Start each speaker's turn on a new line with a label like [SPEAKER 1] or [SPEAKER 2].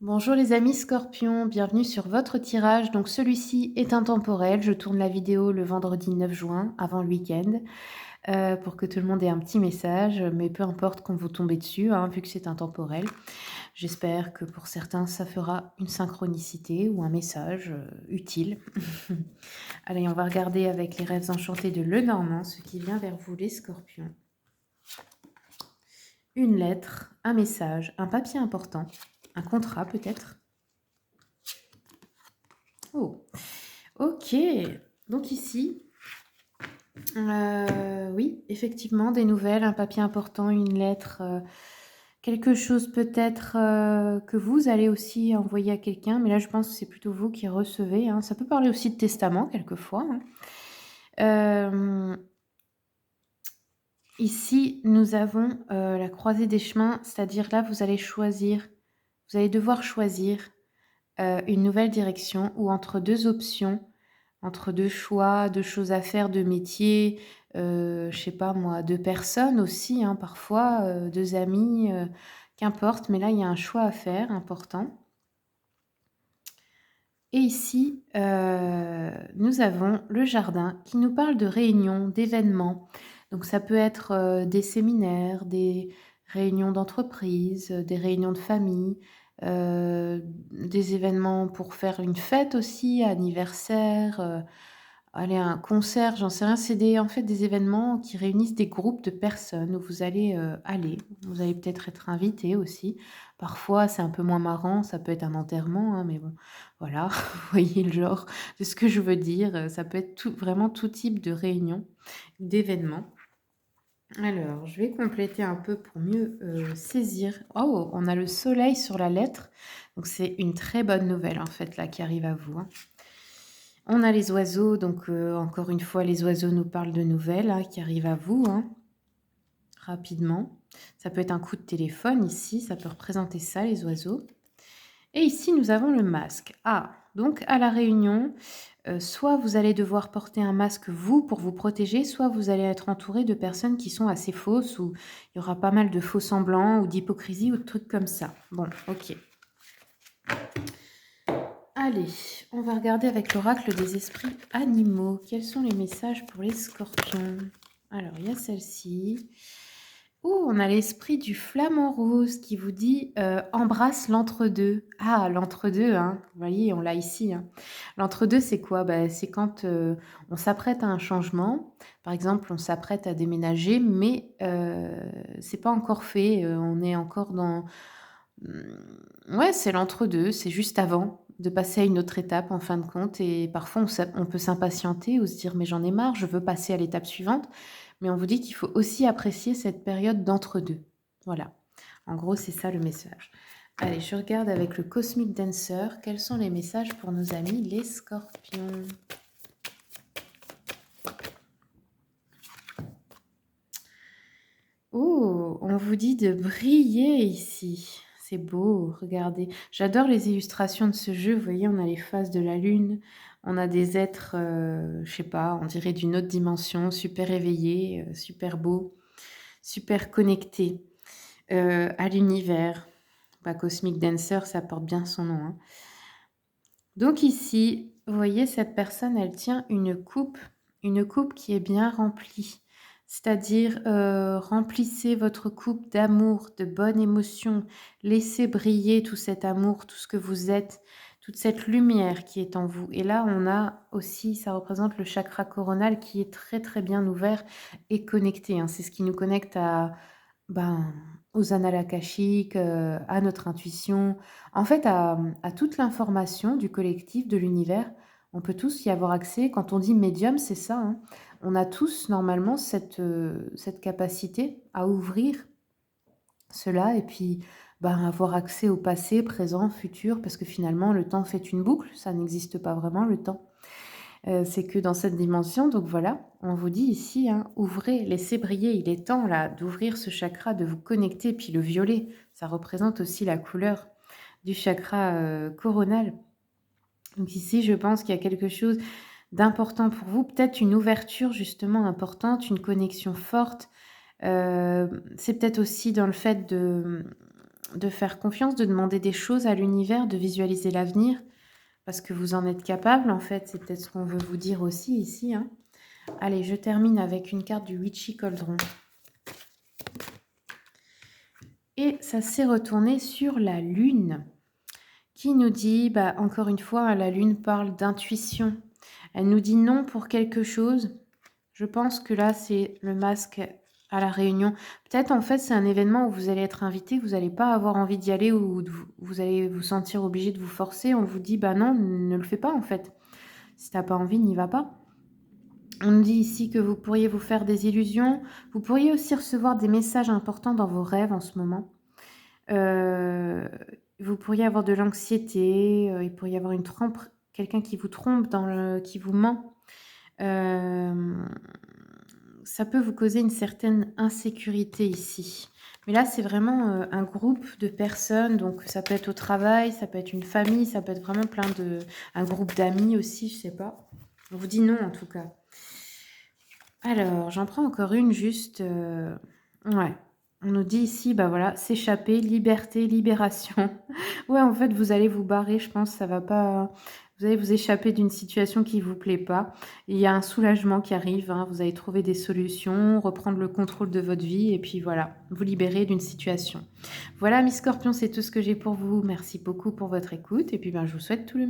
[SPEAKER 1] Bonjour les amis Scorpions, bienvenue sur votre tirage. Donc celui-ci est intemporel. Je tourne la vidéo le vendredi 9 juin, avant le week-end, pour que tout le monde ait un petit message. Mais peu importe quand vous tombez dessus, hein, vu que c'est intemporel. J'espère que pour certains, ça fera une synchronicité ou un message utile. Allez, on va regarder avec les rêves enchantés de Lenormand, ce qui vient vers vous les Scorpions. Une lettre, un message, un papier important, un contrat peut-être. Oh, ok. Donc ici, oui, effectivement, des nouvelles, un papier important, une lettre, quelque chose peut-être que vous allez aussi envoyer à quelqu'un, mais là je pense que c'est plutôt vous qui recevez, hein. Ça peut parler aussi de testament quelquefois, hein. Ici, nous avons la croisée des chemins, c'est-à-dire là, vous allez devoir choisir une nouvelle direction ou entre deux options. Entre 2 choix, 2 choses à faire, 2 métiers, je sais pas moi, 2 personnes aussi, hein, parfois, 2 amis, qu'importe, mais là, il y a un choix à faire important. Et ici, nous avons le jardin qui nous parle de réunions, d'événements. Donc ça peut être, des séminaires, des réunions d'entreprise, des réunions de famille, des événements pour faire une fête aussi, anniversaire, allez, un concert, j'en sais rien. C'est des en fait, des événements qui réunissent des groupes de personnes où vous allez, aller. Vous allez peut-être être invité aussi. Parfois, c'est un peu moins marrant, ça peut être un enterrement, hein, mais bon, voilà, vous voyez le genre de ce que je veux dire. Ça peut être tout vraiment tout type de réunion, d'événement. Alors, je vais compléter un peu pour mieux, saisir. Oh! On a le soleil sur la lettre, donc c'est une très bonne nouvelle, en fait, là, qui arrive à vous, hein. On a les oiseaux, donc encore une fois, les oiseaux nous parlent de nouvelles, hein, qui arrivent à vous, hein, rapidement. Ça peut être un coup de téléphone ici, ça peut représenter ça, les oiseaux. Et ici, nous avons le masque. Ah, donc à la réunion, soit vous allez devoir porter un masque vous pour vous protéger, soit vous allez être entouré de personnes qui sont assez fausses, ou il y aura pas mal de faux semblants ou d'hypocrisie ou de trucs comme ça. Bon, ok. Allez, on va regarder avec l'oracle des esprits animaux. Quels sont les messages pour les scorpions? Alors, il y a celle-ci. Oh, on a l'esprit du flamant rose qui vous dit embrasse l'entre-deux. Ah, l'entre-deux, hein. Vous voyez, on l'a ici, hein. L'entre-deux, c'est quoi? Bah, c'est quand on s'apprête à un changement. Par exemple, on s'apprête à déménager, mais c'est pas encore fait. On est encore dans. Ouais, c'est l'entre-deux, c'est juste avant de passer à une autre étape en fin de compte, et parfois on peut s'impatienter ou se dire: «Mais j'en ai marre, je veux passer à l'étape suivante». Mais on vous dit qu'il faut aussi apprécier cette période d'entre-deux. Voilà. En gros, c'est ça le message. Allez, je regarde avec le Cosmic Dancer, quels sont les messages pour nos amis les Scorpions? Oh, on vous dit de briller ici. C'est beau, regardez. J'adore les illustrations de ce jeu. Vous voyez, on a les phases de la lune. On a des êtres, je sais pas, on dirait d'une autre dimension, super éveillés, super beaux, super connectés à l'univers. Bah, Cosmic Dancer, ça porte bien son nom, hein. Donc ici, vous voyez, cette personne, elle tient une coupe qui est bien remplie. C'est-à-dire, remplissez votre coupe d'amour, de bonnes émotions. Laissez briller tout cet amour, tout ce que vous êtes, toute cette lumière qui est en vous. Et là, on a aussi, ça représente le chakra coronal qui est très, très bien ouvert et connecté, hein. C'est ce qui nous connecte à, ben, aux annales akashiques, à notre intuition, en fait, à toute l'information du collectif, de l'univers. On peut tous y avoir accès. Quand on dit médium, c'est ça, hein. On a tous normalement cette capacité à ouvrir cela et puis, ben, avoir accès au passé, présent, futur, parce que finalement le temps fait une boucle, ça n'existe pas vraiment le temps. C'est que dans cette dimension, donc voilà, on vous dit ici, hein, ouvrez, laissez briller. Il est temps là d'ouvrir ce chakra, de vous connecter. Puis le violet, ça représente aussi la couleur du chakra, coronal. Donc ici, je pense qu'il y a quelque chose d'important pour vous, peut-être une ouverture justement importante, une connexion forte. C'est peut-être aussi dans le fait de faire confiance, de demander des choses à l'univers, de visualiser l'avenir, parce que vous en êtes capable, en fait. C'est peut-être ce qu'on veut vous dire aussi ici, hein. Allez, je termine avec une carte du Witchy Cauldron. Et ça s'est retourné sur la Lune, qui nous dit, bah, encore une fois, la Lune parle d'intuition. Elle nous dit non pour quelque chose. Je pense que là, c'est le masque à la réunion. Peut-être, en fait, c'est un événement où vous allez être invité, vous n'allez pas avoir envie d'y aller ou vous allez vous sentir obligé de vous forcer. On vous dit, bah non, ne le fais pas, en fait. Si t'as pas envie, n'y va pas. On nous dit ici que vous pourriez vous faire des illusions. Vous pourriez aussi recevoir des messages importants dans vos rêves en ce moment. Vous pourriez avoir de l'anxiété. Il pourrait y avoir une trompe, quelqu'un qui vous trompe, qui vous ment. Ça peut vous causer une certaine insécurité ici. Mais là, c'est vraiment un groupe de personnes. Donc, ça peut être au travail, ça peut être une famille, ça peut être vraiment un groupe d'amis aussi, je sais pas. On vous dit non, en tout cas. Alors, j'en prends encore une juste. Ouais. On nous dit ici, bah voilà, s'échapper, liberté, libération. Ouais, en fait, vous allez vous barrer, je pense, ça va pas. Vous allez vous échapper d'une situation qui vous plaît pas. Il y a un soulagement qui arrive, hein, vous allez trouver des solutions, reprendre le contrôle de votre vie et puis voilà, vous libérer d'une situation. Voilà, Miss Scorpion, c'est tout ce que j'ai pour vous. Merci beaucoup pour votre écoute et puis ben, je vous souhaite tout le